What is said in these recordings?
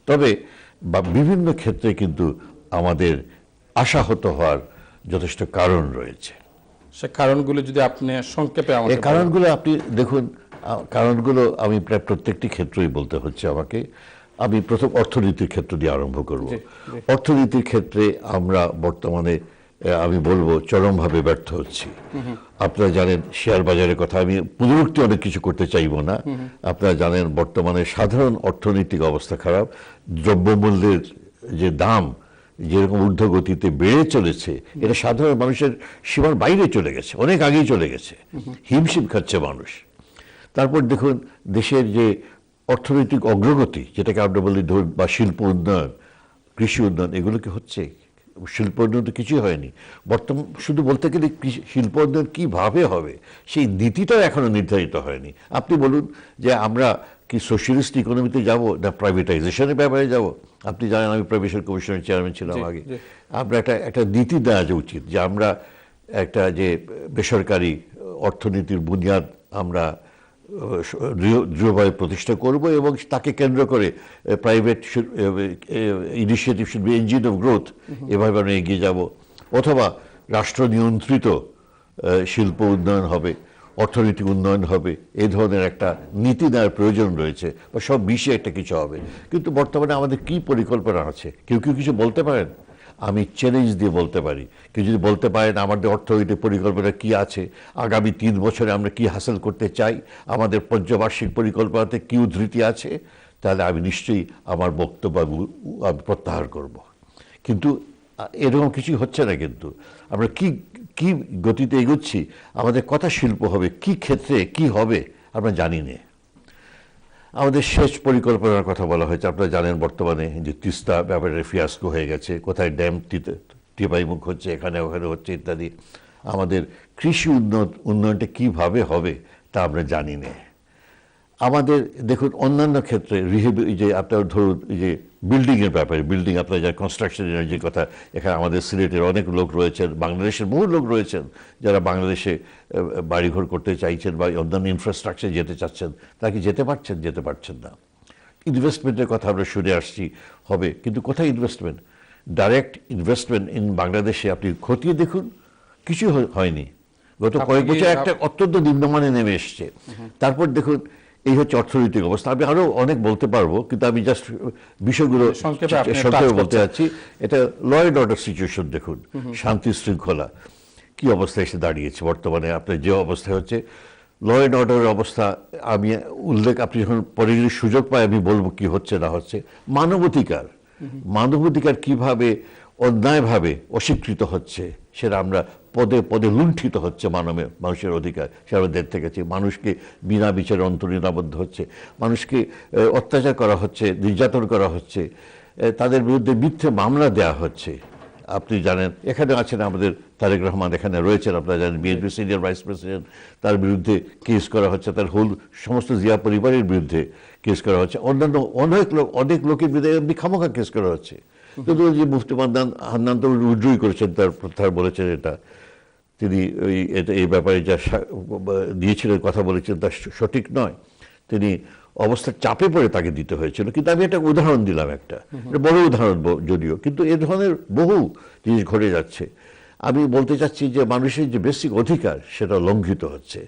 তবে বিভিন্ন ক্ষেত্রে কিন্তু আমাদের আশাহত হওয়ার যথেষ্ট কারণ রয়েছে। সে কারণগুলো যদি আপনি সংক্ষেপে আমাকে এই কারণগুলো আপনি দেখুন, কারণগুলো আমি প্রায় প্রত্যেকটি ক্ষেত্রেই বলতে হচ্ছে আমাকে। আমি প্রথম অর্থনীতির ক্ষেত্র দিয়ে আরম্ভ করব। অর্থনীতির ক্ষেত্রে আমরা বর্তমানে আমি বলবো চরমভাবে ব্যর্থ হচ্ছি। আপনারা জানেন শেয়ার বাজারের কথা, আমি পুনরুক্তি অনেক কিছু করতে চাইব না। আপনারা জানেন বর্তমানে সাধারণ অর্থনৈতিক অবস্থা খারাপ, দ্রব্যমূল্যের যে দাম যেরকম ঊর্ধ্বগতিতে বেড়ে চলেছে, এটা সাধারণ মানুষের সীমার বাইরে চলে গেছে, অনেক আগেই চলে গেছে, হিমশিম খাচ্ছে মানুষ। তারপর দেখুন দেশের যে অর্থনৈতিক অগ্রগতি, যেটাকে আমরা বলি বা শিল্প উন্নয়ন, কৃষি উন্নয়ন, এগুলো কি হচ্ছে? শিল্প উন্নয়ন তো কিছুই হয়নি। বর্তমান শুধু বলতে গেলে শিল্প উন্নয়ন কীভাবে হবে সেই নীতিটাও এখনো নির্ধারিত হয়নি। আপনি বলুন যে আমরা কি সোশ্যালিস্ট ইকোনমিতে যাব না প্রাইভেটাইজেশনের ব্যাপারে যাব? আপনি জানেন আমি প্রাইভেশন কমিশনের চেয়ারম্যান ছিলাম আগে। আমরা একটা নীতি দেওয়া উচিত যে আমরা একটা যে বেসরকারি অর্থনীতির বুনিয়াদ আমরা দৃঢ়ভাবে প্রতিষ্ঠা করব এবং তাকে কেন্দ্র করে private initiative should be engine of growth, এভাবে আমরা এগিয়ে যাব। অথবা রাষ্ট্র নিয়ন্ত্রিত শিল্প উন্নয়ন হবে, অর্থনৈতিক উন্নয়ন হবে, এই ধরনের একটা নীতি নেওয়ার প্রয়োজন রয়েছে, বা সব মিশিয়ে একটা কিছু হবে। কিন্তু বর্তমানে আমাদের কি পরিকল্পনা আছে? কেউ কিছু বলতে পারেন? আমি চ্যালেঞ্জ দিয়ে বলতে পারি, কেউ যদি বলতে পারেন আমাদের অর্থনৈতিক পরিকল্পনা কি আছে, আগামী 3 বছরে আমরা কি হাসিল করতে চাই, আমাদের পঞ্চবার্ষিক পরিকল্পনাতে কি উদ্ধৃতি আছে, তাহলে আমি নিশ্চয়ই আমার বক্তব্য আমি প্রত্যাহার করব। কিন্তু এরকম কিছুই হচ্ছে না। কিন্তু আমরা কি গতিতে এগোচ্ছি, আমাদের কথা শিল্প হবে, কি ক্ষেত্রে কি হবে আমরা জানি না। আমাদের সেচ পরিকল্পনার কথা বলা হয়েছে, আপনারা জানেন বর্তমানে যে তিস্তা ব্যাপারে ফিয়াস্কো হয়ে গেছে, কোথায় ড্যাম টিপাইমুখ হচ্ছে, এখানে ওখানে হচ্ছে ইত্যাদি। আমাদের কৃষি উন্নয়নটা কিভাবে হবে তা আমরা জানি না। আমাদের দেখুন অন্যান্য ক্ষেত্রে যে আপনার ধরুন যে বিল্ডিংয়ের ব্যাপারে, বিল্ডিং আপনার যা কনস্ট্রাকশন এনার্জির কথা, এখানে আমাদের সিলেটের অনেক লোক রয়েছেন, বাংলাদেশের বহু লোক রয়েছেন যারা বাংলাদেশে বাড়িঘর করতে চাইছেন বা অন্যান্য ইনফ্রাস্ট্রাকচার যেতে চাচ্ছেন, তারা কি যেতে পারছেন না। ইনভেস্টমেন্টের কথা আমরা শুনে আসছি হবে, কিন্তু কোথায় ইনভেস্টমেন্ট? ডাইরেক্ট ইনভেস্টমেন্ট ইন বাংলাদেশে আপনি খতিয়ে দেখুন, কিছু হয়নি। গত কয়েক বছর একটা অত্যন্ত নিম্নমানে নেমে এসছে। তারপর দেখুন এই হচ্ছে অর্থনৈতিক অবস্থা। আমি আরো অনেক বলতে পারবো, কিন্তু আমি জাস্ট বিষয়গুলো সংক্ষেপে বলতে চাচ্ছি। এটা ল অ্যান্ড অর্ডার সিচুয়েশন দেখুন, শান্তি শৃঙ্খলা কি অবস্থায় এসে দাঁড়িয়েছে বর্তমানে। আপনার যে অবস্থা হচ্ছে ল অ্যান্ড অর্ডারের অবস্থা, আমি আপনি যখন পরে যদি সুযোগ পাই আমি বলবো কি হচ্ছে না হচ্ছে। মানবাধিকার কিভাবে অন্যায়ভাবে অস্বীকৃত হচ্ছে, সেটা আমরা পদে পদে লুণ্ঠিত হচ্ছে মানুষের অধিকার, সেটা আমরা দেখতে গেছি। মানুষকে বিনা বিচারে অন্তরীণাবদ্ধ হচ্ছে, মানুষকে অত্যাচার করা হচ্ছে, নির্যাতন করা হচ্ছে, তাদের বিরুদ্ধে মিথ্যে মামলা দেওয়া হচ্ছে। আপনি জানেন এখানে আছেন আমাদের তারেক রহমান, এখানে রয়েছেন, আপনারা জানেন বিএনপি সিনিয়র ভাইস প্রেসিডেন্ট, তার বিরুদ্ধে কেস করা হচ্ছে, তার সমস্ত জিয়া পরিবারের বিরুদ্ধে কেস করা হচ্ছে, অন্যান্য অনেক লোকের বিরুদ্ধে এমনি খামোখা কেস করা হচ্ছে। কিন্তু যে মুফতি হান্নান তো উইথড্রই করেছেন, তার প্রত্যাহার বলেছেন। এটা তিনি এই ব্যাপারে যা দিয়েছিলেন, কথা বলেছেন তা সঠিক নয়। তিনি অবস্থার চাপে পড়ে তাকে দিতে হয়েছিল। কিন্তু আমি একটা উদাহরণ দিলাম, একটা বড় উদাহরণ যদিও, কিন্তু এ ধরনের বহু জিনিস ঘটে যাচ্ছে। আমি বলতে চাচ্ছি যে মানুষের যে বেসিক অধিকার সেটা লঙ্ঘিত হচ্ছে।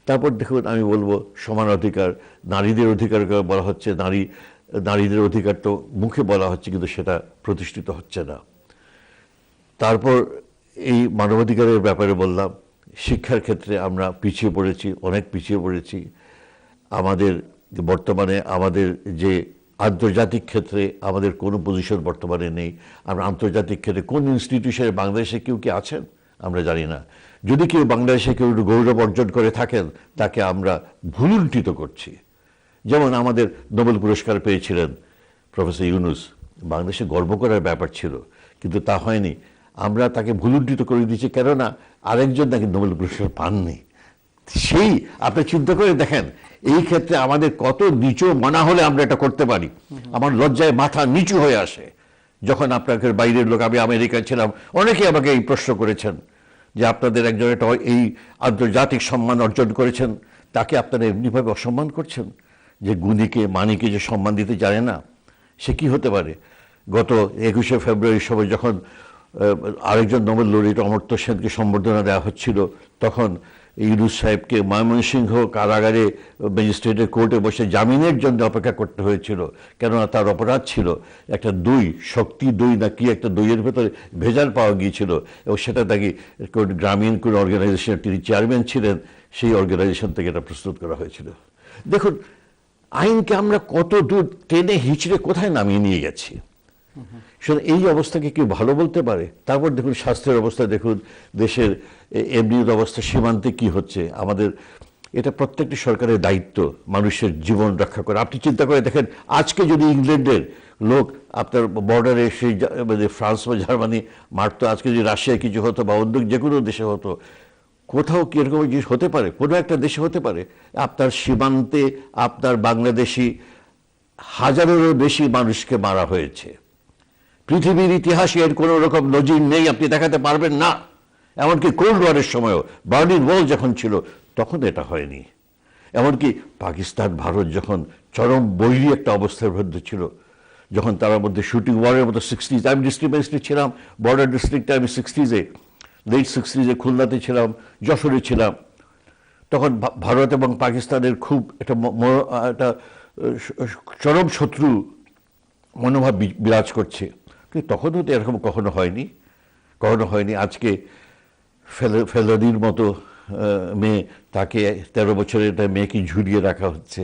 তারপর দেখুন আমি বলবো সমান অধিকার, নারীদের অধিকার বলা হচ্ছে, নারীদের অধিকার তো মুখে বলা হচ্ছে কিন্তু সেটা প্রতিষ্ঠিত হচ্ছে না। তারপর এই মানবাধিকারের ব্যাপারে বললাম, শিক্ষার ক্ষেত্রে আমরা পিছিয়ে পড়েছি, অনেক পিছিয়ে পড়েছি। আমাদের বর্তমানে আমাদের যে আন্তর্জাতিক ক্ষেত্রে আমাদের কোনো পজিশন বর্তমানে নেই। আমরা আন্তর্জাতিক ক্ষেত্রে কোন ইনস্টিটিউশনে বাংলাদেশে কেউ কি আছেন আমরা জানি না। যদি কেউ বাংলাদেশে কেউ গৌরব অর্জন করে থাকেন, তাকে আমরা ভুলুণ্ঠিত করছি। যেমন আমাদের নোবেল পুরস্কার পেয়েছিলেন প্রফেসর ইউনুস, বাংলাদেশে গর্ব করার ব্যাপার ছিল, কিন্তু তা হয়নি। আমরা তাকে ভুলুণ্ঠিত করে দিয়েছি, কেননা আরেকজন নাকি নোবেল পুরস্কার পাননি। সেই আপনি চিন্তা করে দেখেন, এই ক্ষেত্রে আমাদের কত নিচু মনা হলে আমরা এটা করতে পারি। আমার লজ্জায় মাথা নিচু হয়ে আসে যখন আপনাকে বাইরের লোক, আমি আমেরিকায় ছিলাম, অনেকে আমাকে এই প্রশ্ন করেছেন যে আপনাদের একজন এটা এই আন্তর্জাতিক সম্মান অর্জন করেছেন, তাকে আপনারা এমনিভাবে অসম্মান করছেন, যে গুণীকে মানিকে যে সম্মান দিতে জানে না, সে কি হতে পারে? গত 21শে ফেব্রুয়ারির সময় যখন আরেকজন নোবেল লরিট অমর্ত্য সেনকে সম্বর্ধনা দেওয়া হচ্ছিল, তখন ইউনূস সাহেবকে ময়মনসিংহ কারাগারে ম্যাজিস্ট্রেটের কোর্টে বসে জামিনের জন্য অপেক্ষা করতে হয়েছিল, কেননা তার অপরাধ ছিল একটা দই, শক্তি দই না কি একটা দইয়ের ভেতরে ভেজাল পাওয়া গিয়েছিল, এবং সেটা তাকে গ্রামীণ কোন অর্গানাইজেশনের তিনি চেয়ারম্যান ছিলেন, সেই অর্গানাইজেশন থেকে এটা প্রস্তুত করা হয়েছিল। দেখুন, আইনকে আমরা কত দূর টেনে হিচড়ে কোথায় নামিয়ে নিয়ে গেছি। এই অবস্থাকে কেউ ভালো বলতে পারে? তারপর দেখুন স্বাস্থ্যের অবস্থা, দেখুন দেশের এমনি অবস্থা, সীমান্তে কি হচ্ছে। আমাদের এটা প্রত্যেকটি সরকারের দায়িত্ব মানুষের জীবন রক্ষা করা। আপনি চিন্তা করে দেখেন, আজকে যদি ইংল্যান্ডের লোক আপনার বর্ডারে সেই মানে ফ্রান্স বা জার্মানি মারতো, আজকে যদি রাশিয়া কিছু হতো বা অন্য যে কোনো দেশে হতো, কোথাও কি এরকম জিনিস হতে পারে? কোনো একটা দেশে হতে পারে? আপনার সীমান্তে আপনার বাংলাদেশি হাজারেরও বেশি মানুষকে মারা হয়েছে। পৃথিবীর ইতিহাসে এর কোনো রকম নজির নেই, আপনি দেখাতে পারবেন না। এমনকি কোল্ড ওয়ারের সময়ও, বার্লিন ওয়াল যখন ছিল, তখন এটা হয়নি। এমনকি পাকিস্তান ভারত যখন চরম বৈরী একটা অবস্থার মধ্যে ছিল, যখন তার মধ্যে শুটিং ওয়ারের মতো 60s, আমি ডিস্ট্রিক্ট ম্যাজিস্ট্রেট ছিলাম বর্ডার ডিস্ট্রিক্টে, আমি 60s-এ লেট 60s-এ খুলনাতে ছিলাম, যশোরে ছিলাম, তখন ভারত এবং পাকিস্তানের খুব একটা চরম শত্রু মনোভাব বিরাজ করছে। কিন্তু তখনও তো এরকম কখনো হয়নি। আজকে ফেলনির মতো মেয়ে, তাকে 13 বছরের একটা মেয়েকে ঝুলিয়ে রাখা হচ্ছে।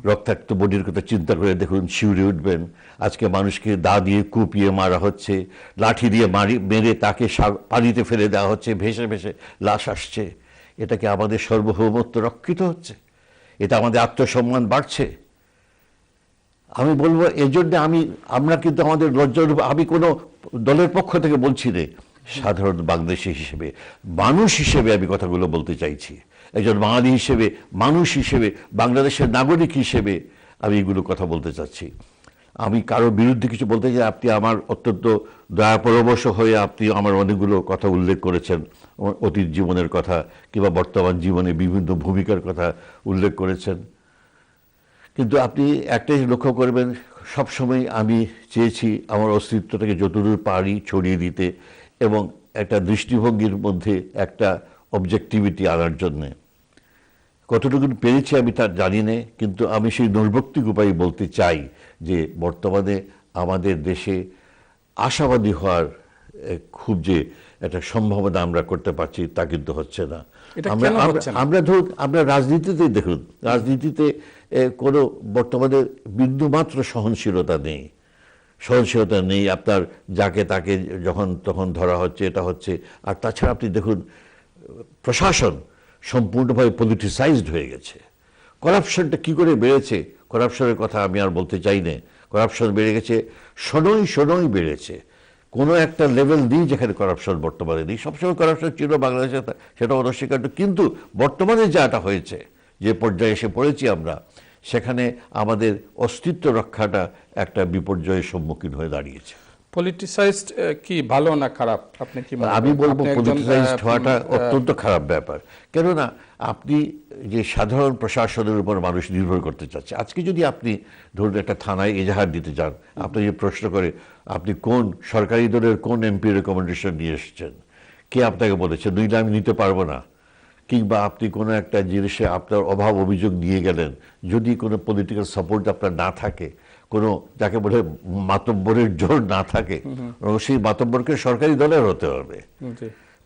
রক্তাক্ত বডির কথা চিন্তা করে দেখুন, শিউরে উঠবেন। আজকে মানুষকে দা দিয়ে কুপিয়ে মারা হচ্ছে, লাঠি দিয়ে মেরে তাকে পানিতে ফেলে দেওয়া হচ্ছে, ভেসে ভেসে লাশ আসছে। এটা কি আমাদের সার্বভৌমত্ব রক্ষিত হচ্ছে? এটা আমাদের আত্মসম্মান বাড়ছে? আমি বলবো এজন্য আমরা কিন্তু আমাদের লজ্জার, আমি কোনো দলের পক্ষ থেকে বলছি না, সাধারণ বাংলাদেশি হিসেবে, মানুষ হিসেবে আমি কথাগুলো বলতে চাইছি। একজন বাঙালি হিসেবে, মানুষ হিসেবে, বাংলাদেশের নাগরিক হিসেবে আমি এগুলো কথা বলতে চাচ্ছি। আমি কারো বিরুদ্ধে কিছু বলতে চাই। আপনি আমার অত্যন্ত দয়াপরবশ হয়ে আপনি আমার অনেকগুলো কথা উল্লেখ করেছেন, অতীত জীবনের কথা কিংবা বর্তমান জীবনে বিভিন্ন ভূমিকার কথা উল্লেখ করেছেন। কিন্তু আপনি একটাই লক্ষ্য করবেন, সবসময় আমি চেয়েছি আমার অস্তিত্বটাকে যতদূর পারি ছড়িয়ে দিতে এবং একটা দৃষ্টিভঙ্গির মধ্যে একটা অবজেক্টিভিটি আনার জন্যে। কতটুকু পেরেছি আমি তা জানি না, কিন্তু আমি সেই নৈর্ব্যক্তিক উপায়ে বলতে চাই যে বর্তমানে আমাদের দেশে আশাবাদী হওয়ার খুব যে একটা সম্ভাবনা আমরা করতে পারছি, তা কিন্তু হচ্ছে না। আমরা রাজনীতিতেই দেখুন, রাজনীতিতে কোনো বর্তমানে বিন্দুমাত্র সহনশীলতা নেই। আপনার যাকে তাকে যখন তখন ধরা হচ্ছে, এটা হচ্ছে। আর তাছাড়া আপনি দেখুন, প্রশাসন সম্পূর্ণভাবে পলিটিসাইজড হয়ে গেছে। করাপশনটা কি করে বেড়েছে, করাপশনের কথা আমি আর বলতে চাই না। করাপশন বেড়ে গেছে, শনই বেড়েছে। কোনো একটা লেভেল নেই যেখানে করাপশন বর্তমানে নেই। সবসময় করাপশন ছিল বাংলাদেশে, সেটা অনস্বীকার্য। কিন্তু বর্তমানে যাটা হয়েছে, যে পর্যায়ে এসে পড়েছি আমরা, সেখানে আমাদের অস্তিত্ব রক্ষাটা একটা বিপর্যয়ের সম্মুখীন হয়ে দাঁড়িয়েছে। পলিটিসাইজড কি ভালো না খারাপ, আপনি কি মনে করেন? আমি বলবো পলিটিসাইজড হওয়াটা অত্যন্ত খারাপ ব্যাপার। কেননা আপনি যে সাধারণ প্রশাসনের উপর মানুষ নির্ভর করতে চাচ্ছে, আজকে যদি আপনি ধরুন একটা থানায় এজাহার দিতে যান, আপনি যে প্রশ্ন করে আপনি কোন সরকারি দলের কোন এমপি রেকমেন্ডেশন নিয়ে এসেছেন, কে আপনাকে বলেছে, নইলে আমি নিতে পারবো না। কিংবা আপনি কোনো একটা জিনিসে আপনার অভাব অভিযোগ নিয়ে গেলেন, যদি কোনো পলিটিক্যাল সাপোর্ট আপনার না থাকে, কোনো যাকে বলে মাতব্বরের জোর না থাকে, সেই মাতব্বরকে সরকারি দলের হতে হবে।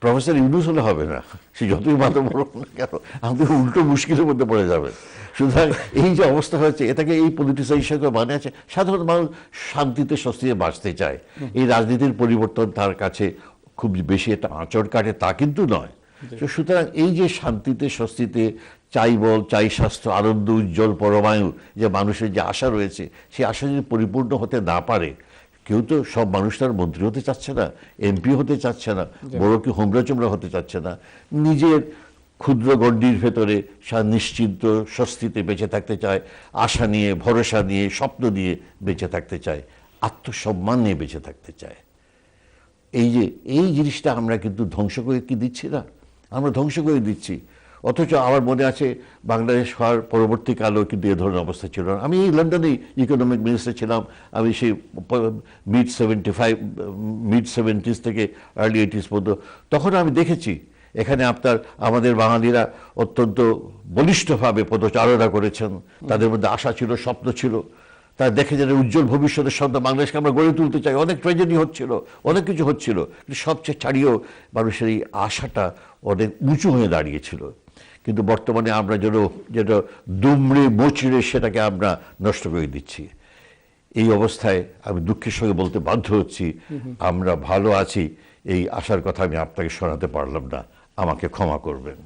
প্রফেসর ইউনূস হলে হবে না, সে যতই মাতব্বর হোক না কেন, আমাদের উল্টো মুশকিলের মধ্যে পড়ে যাবেন। সুতরাং এই যে অবস্থা হয়েছে, এটাকে এই পলিটিসাইজেশন মানে আছে। সাধারণ মানুষ শান্তিতে স্বস্তিতে বাঁচতে চায়। এই রাজনীতির পরিবর্তন তার কাছে খুব বেশি একটা আঁচড় কাটে তা কিন্তু নয়। সুতরাং এই যে শান্তিতে স্বস্তিতে চাই বল, চাই স্বাস্থ্য, আনন্দ, উজ্জ্বল পরমায়ু, যে মানুষের যে আশা রয়েছে, সেই আশা যদি পরিপূর্ণ হতে না পারে, কেউ তো সব মানুষ তার মন্ত্রী হতে চাচ্ছে না, এমপি হতে চাচ্ছে না, বড় কি হোমরা চোমরা হতে চাচ্ছে না। নিজের ক্ষুদ্র গণ্ডির ভেতরে নিশ্চিন্ত স্বস্তিতে বেঁচে থাকতে চায়, আশা নিয়ে, ভরসা নিয়ে, স্বপ্ন নিয়ে বেঁচে থাকতে চায়, আত্মসম্মান নিয়ে বেঁচে থাকতে চায়। এই জিনিসটা আমরা কিন্তু ধ্বংস করে কি দিচ্ছি না? আমরা ধ্বংস করে দিচ্ছি। অথচ আমার মনে আছে বাংলাদেশ হওয়ার পরবর্তীকালেও কিন্তু এ ধরনের অবস্থা ছিল না। আমি লন্ডনেই ইকোনমিক মিনিস্টার ছিলাম। আমি সেই মিড 70s থেকে আর্লি 80s পর্যন্ত, তখন আমি দেখেছি এখানে আমাদের বাঙালিরা অত্যন্ত বলিষ্ঠভাবে পদচারণা করেছেন। তাদের মধ্যে আশা ছিল, স্বপ্ন ছিল। তারা দেখে যে উজ্জ্বল ভবিষ্যতের সন্তান বাংলাদেশকে আমরা গড়ে তুলতে চাই। অনেক ট্র্যাজেডি হচ্ছিল, অনেক কিছু হচ্ছিল, কিন্তু সবচেয়ে ছাড়িয়েও মানুষের এই আশাটা অনেক উঁচু হয়ে দাঁড়িয়েছিল। কিন্তু বর্তমানে আমরা যেটা দুমড়ে মুচড়ে সেটাকে আমরা নষ্ট করে দিচ্ছি। এই অবস্থায় আমি দুঃখের সঙ্গে বলতে বাধ্য হচ্ছি, আমরা ভালো আছি এই আশার কথা আমি আপনাকে শোনাতে পারলাম না, আমাকে ক্ষমা করবেন।